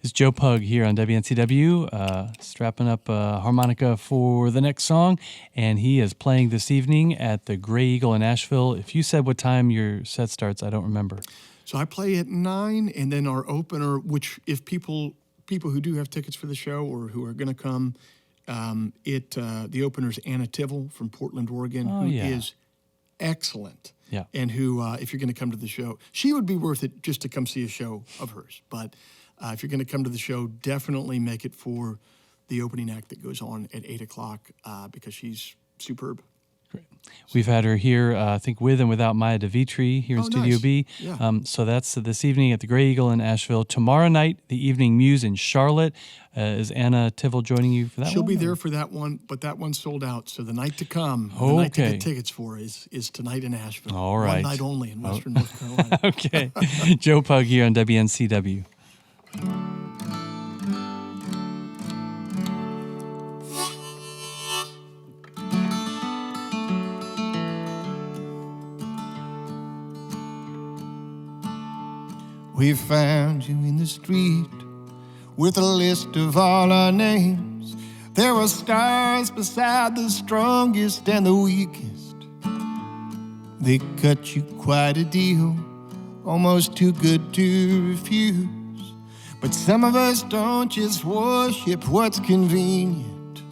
It's Joe Pug here on WNCW, strapping up a harmonica for the next song, and he is playing this evening at the Gray Eagle in Asheville. If you said what time your set starts, I don't remember. So I play at 9, and then our opener, which if people who do have tickets for the show or who are going to come, the opener's Anna Tivell from Portland, Oregon, who is excellent. Yeah. And who, if you're going to come to the show, she would be worth it just to come see a show of hers. But if you're going to come to the show, definitely make it for the opening act that goes on at 8 o'clock because she's superb. Great. We've had her here, I think, with and without Maya DeVitri here in Studio nice. B. Yeah. So that's this evening at the Gray Eagle in Asheville. Tomorrow night, the Evening Muse in Charlotte. Is Anna Tivell joining you for that one? She'll be there for that one, but that one's sold out. So the night to come, the night to get tickets for is tonight in Asheville. All right. One night only in Western North Carolina. Okay. Joe Pug here on WNCW. We found you in the street with a list of all our names. There were stars beside the strongest and the weakest. They cut you quite a deal, almost too good to refuse. But some of us don't just worship what's convenient.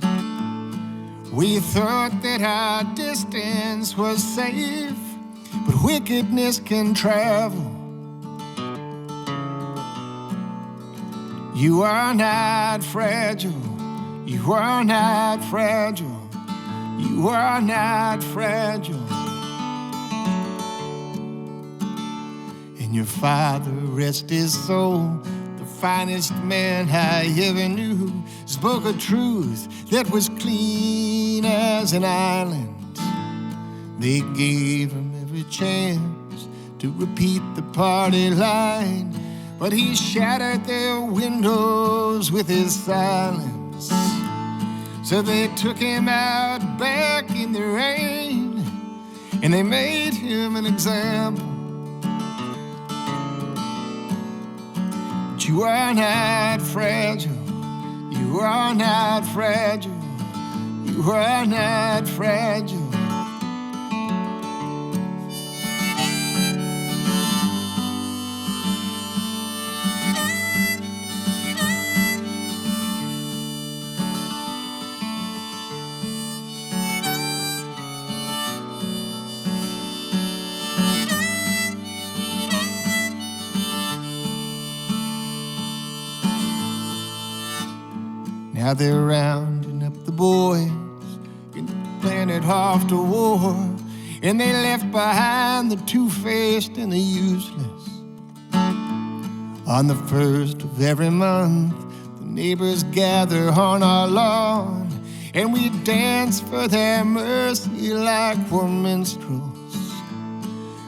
We thought that our distance was safe, but wickedness can travel. You are not fragile. You are not fragile. You are not fragile. And your father, rest his soul, the finest man I ever knew, spoke a truth that was clean as an island. They gave him every chance to repeat the party line, but he shattered their windows with his silence. So they took him out back in the rain, and they made him an example. But you are not fragile. You are not fragile. You are not fragile. Now they're rounding up the boys in the planet off to war, and they left behind the two-faced and the useless. On the first of every month, the neighbors gather on our lawn, and we dance for their mercy like we're minstrels.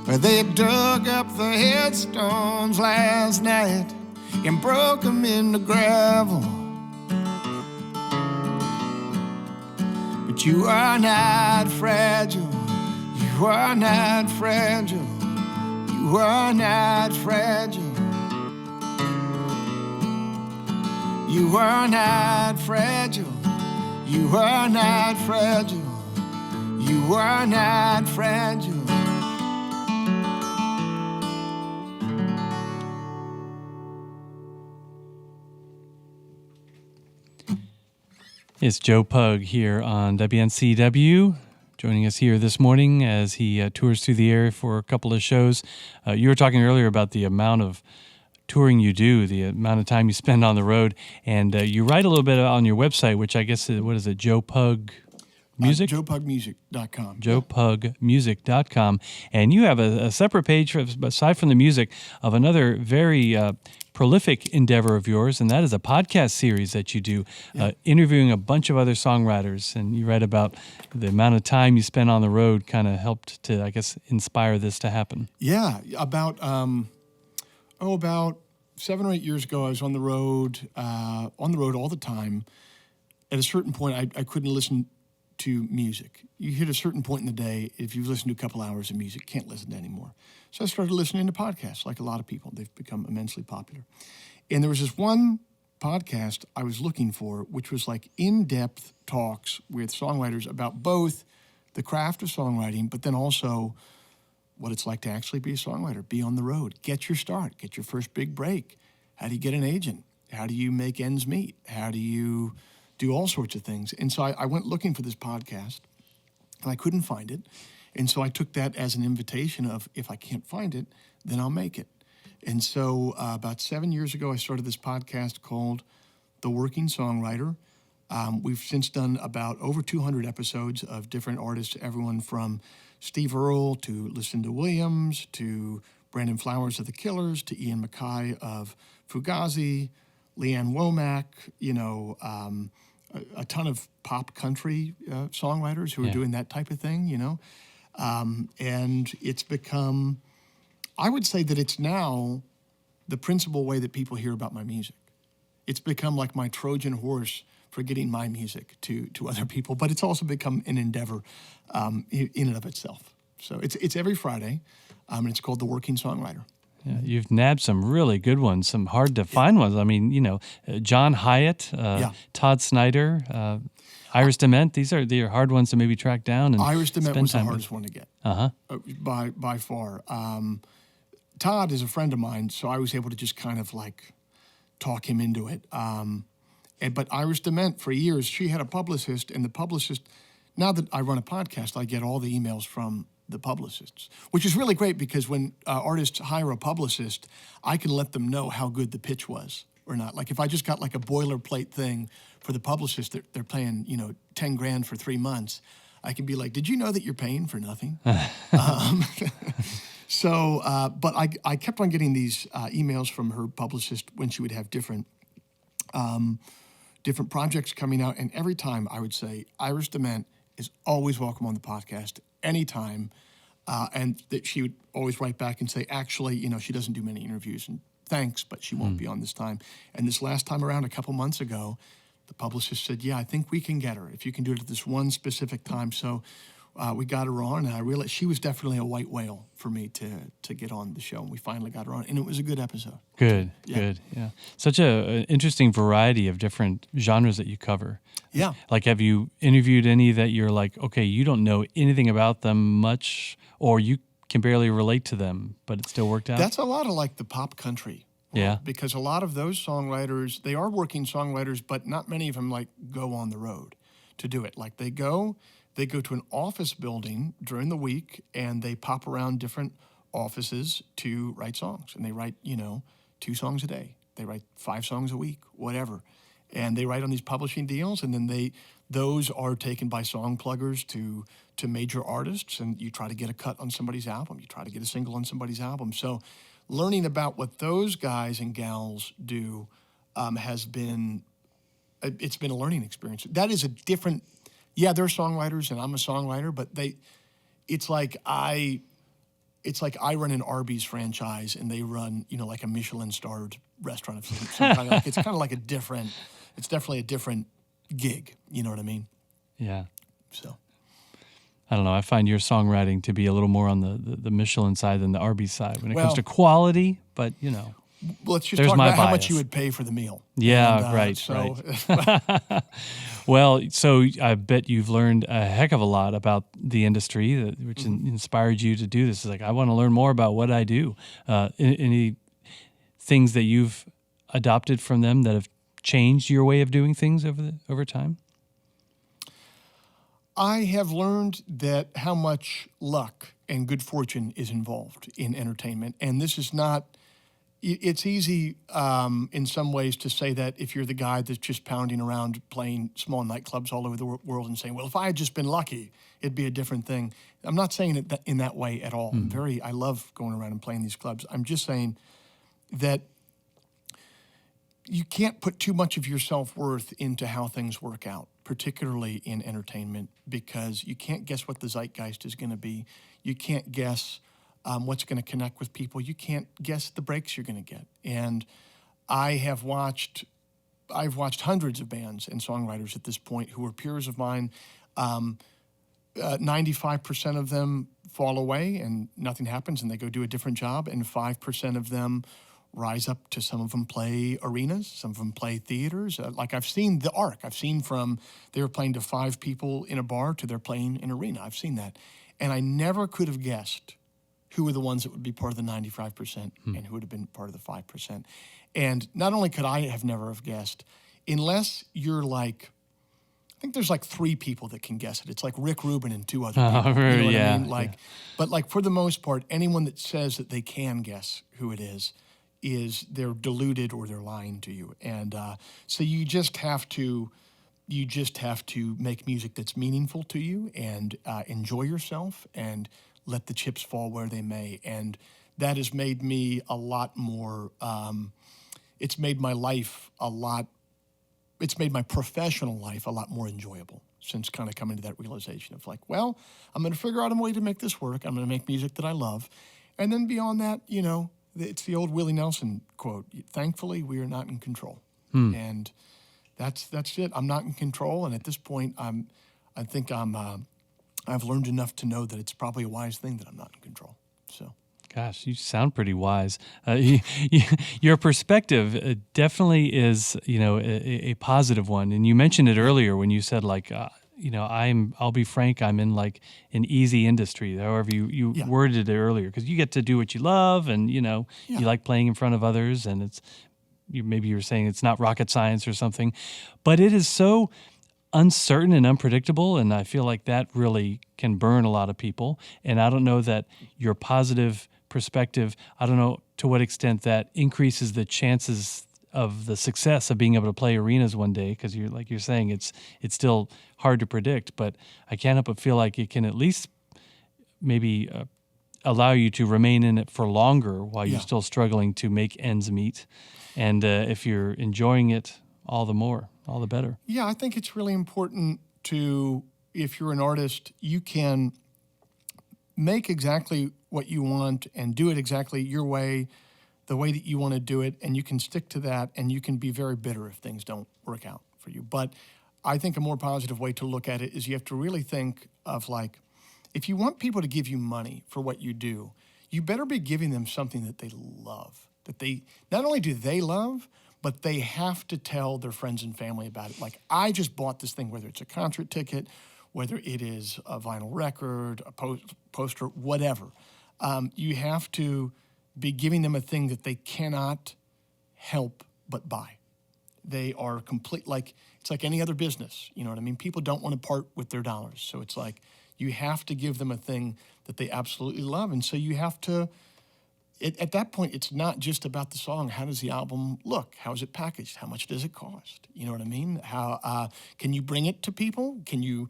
They dug up the headstones last night and broke them into gravel. But you are not fragile. You are not fragile. You are not fragile. You are not fragile. You are not fragile. You are not fragile. It's Joe Pug here on WNCW, joining us here this morning as he tours through the area for a couple of shows. You were talking earlier about the amount of touring you do, the amount of time you spend on the road, and you write a little bit on your website, which I guess, what is it, Joe Pug Music? JoePugMusic.com. JoePugMusic.com. And you have a separate page, aside from the music, of another very prolific endeavor of yours, and that is a podcast series that you do, interviewing a bunch of other songwriters. And you write about the amount of time you spend on the road kind of helped to, I guess, inspire this to happen. Yeah, about 7 or 8 years ago, I was on the road all the time. At a certain point, I couldn't listen to music. You hit a certain point in the day, if you've listened to a couple hours of music, can't listen to anymore. So I started listening to podcasts, like a lot of people. They've become immensely popular. And there was this one podcast I was looking for, which was like in-depth talks with songwriters about both the craft of songwriting, but then also what it's like to actually be a songwriter, be on the road, get your start, get your first big break. How do you get an agent? How do you make ends meet? How do you do all sorts of things? And so I went looking for this podcast, and I couldn't find it. And so I took that as an invitation of, if I can't find it, then I'll make it. And so about 7 years ago, I started this podcast called The Working Songwriter. We've since done about over 200 episodes of different artists, everyone from Steve Earle to Lucinda Williams to Brandon Flowers of The Killers to Ian MacKaye of Fugazi, Leanne Womack, a ton of pop country songwriters who are doing that type of thing, and it's become, I would say that it's now the principal way that people hear about my music. It's become like my Trojan horse for getting my music to other people, but it's also become an endeavor in and of itself. So it's every Friday, and it's called The Working Songwriter. Yeah, you've nabbed some really good ones, some hard to find ones. I mean, John Hyatt, Todd Snyder, Iris DeMent. These are hard ones to maybe track down. And Iris DeMent was the time hardest one to get, by far. Todd is a friend of mine, so I was able to just kind of like talk him into it. But Iris DeMent, for years, she had a publicist, and the publicist, now that I run a podcast, I get all the emails from the publicists, which is really great because when artists hire a publicist, I can let them know how good the pitch was or not. Like if I just got like a boilerplate thing for the publicist, they're paying, $10,000 for 3 months, I can be like, did you know that you're paying for nothing? But I kept on getting these emails from her publicist when she would have different projects coming out. And every time I would say, Iris DeMent is always welcome on the podcast, anytime. And that she would always write back and say, actually, she doesn't do many interviews, and thanks, but she won't be on this time. And this last time around, a couple months ago, the publicist said, yeah, I think we can get her if you can do it at this one specific time. So we got her on, and I realized she was definitely a white whale for me to get on the show. And we finally got her on, and it was a good episode. Good. Such an interesting variety of different genres that you cover. Yeah. Like, have you interviewed any that you're like, okay, you don't know anything about them much, or you can barely relate to them, but it still worked out? That's a lot of like the pop country. Yeah. Because a lot of those songwriters, they are working songwriters, but not many of them like go on the road to do it. Like they go to an office building during the week, and they pop around different offices to write songs. And they write, 2 songs a day. They write 5 songs a week, whatever. And they write on these publishing deals, and then those are taken by song pluggers to major artists, and you try to get a cut on somebody's album. You try to get a single on somebody's album. So learning about what those guys and gals do it's been a learning experience. That is a different, they're songwriters and I'm a songwriter, but it's like I run an Arby's franchise and they run, like a Michelin-starred restaurant of some kind. Like, it's kind of like it's definitely a different gig. You know what I mean? Yeah. So. I don't know. I find your songwriting to be a little more on the Michelin side than the Arby's side when it comes to quality, but, let's just talk about how much you would pay for the meal. Yeah, right. Well, so I bet you've learned a heck of a lot about the industry, which inspired you to do this. It's like, I want to learn more about what I do. Any things that you've adopted from them that have changed your way of doing things over time? I have learned that how much luck and good fortune is involved in entertainment. And this is not, it's easy in some ways to say that if you're the guy that's just pounding around playing small nightclubs all over the world and saying, well, if I had just been lucky, it'd be a different thing. I'm not saying it in that way at all. I love going around and playing these clubs. I'm just saying that you can't put too much of your self-worth into how things work out, particularly in entertainment, because you can't guess what the zeitgeist is going to be. You can't guess what's going to connect with people. You can't guess the breaks you're going to get. And I've watched hundreds of bands and songwriters at this point who are peers of mine. 95% of them fall away and nothing happens and they go do a different job, and 5% of them rise up to, some of them play arenas, some of them play theaters. Like I've seen the arc. I've seen from they were playing to 5 people in a bar to they're playing in an arena. I've seen that. And I never could have guessed who were the ones that would be part of the 95% and who would have been part of the 5%. And not only could I have never have guessed, unless you're like, I think there's like 3 people that can guess it. It's like Rick Rubin and 2 other people. You know what I mean? Like, but like for the most part, anyone that says that they can guess who it is they're deluded or they're lying to you. And so you just have to make music that's meaningful to you and enjoy yourself and let the chips fall where they may. And that has made me a lot more. It's made my life it's made my professional life a lot more enjoyable since kind of coming to that realization of like, well, I'm going to figure out a way to make this work. I'm going to make music that I love. And then beyond that, you know, it's the old Willie Nelson quote, thankfully, we are not in control. And that's it. I'm not in control. And at this point, I've learned enough to know that it's probably a wise thing that I'm not in control. So. Gosh, you sound pretty wise. Your perspective definitely is, you know, a positive one. And you mentioned it earlier when you said, like, you know, I'll be frank, I'm in like an easy industry, however you worded it earlier, because you get to do what you love, and you know, you like playing in front of others, and maybe you were saying it's not rocket science or something, but it is so uncertain and unpredictable, and I feel like that really can burn a lot of people. And I don't know that your positive perspective, I don't know to what extent that increases the chances of the success of being able to play arenas one day, because you're saying it's still hard to predict, but I can't help but feel like it can at least maybe allow you to remain in it for longer while you're still struggling to make ends meet. And if you're enjoying it, all the better. Yeah, I think it's really important to, if you're an artist, you can make exactly what you want and do it exactly your way, the way that you want to do it, and you can stick to that, and you can be very bitter if things don't work out for you. But I think a more positive way to look at it is you have to really think of like, if you want people to give you money for what you do, you better be giving them something that they love, that they, not only do they love, but they have to tell their friends and family about it. Like, I just bought this thing, whether it's a concert ticket, whether it is a vinyl record, a poster, whatever. You have to be giving them a thing that they cannot help but buy. They are complete, like, it's like any other business, you know what I mean? People don't want to part with their dollars. So it's like, you have to give them a thing that they absolutely love. And so you have to, at that point, it's not just about the song. How does the album look? How is it packaged? How much does it cost? You know what I mean? How can you bring it to people? Can you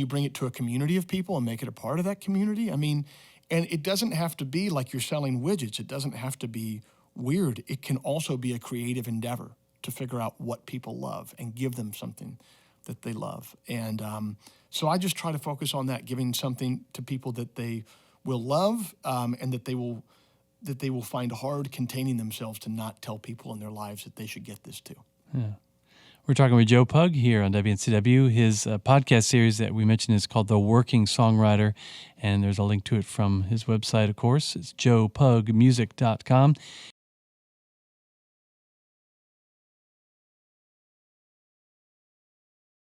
bring it to a community of people and make it a part of that community? I mean, and it doesn't have to be like you're selling widgets. It doesn't have to be weird. It can also be a creative endeavor to figure out what people love and give them something that they love. And so I just try to focus on that, giving something to people that they will love and that they will find hard containing themselves to not tell people in their lives that they should get this too. Yeah. We're talking with Joe Pug here on WNCW. His podcast series that we mentioned is called The Working Songwriter, and there's a link to it from his website, of course. It's joepugmusic.com.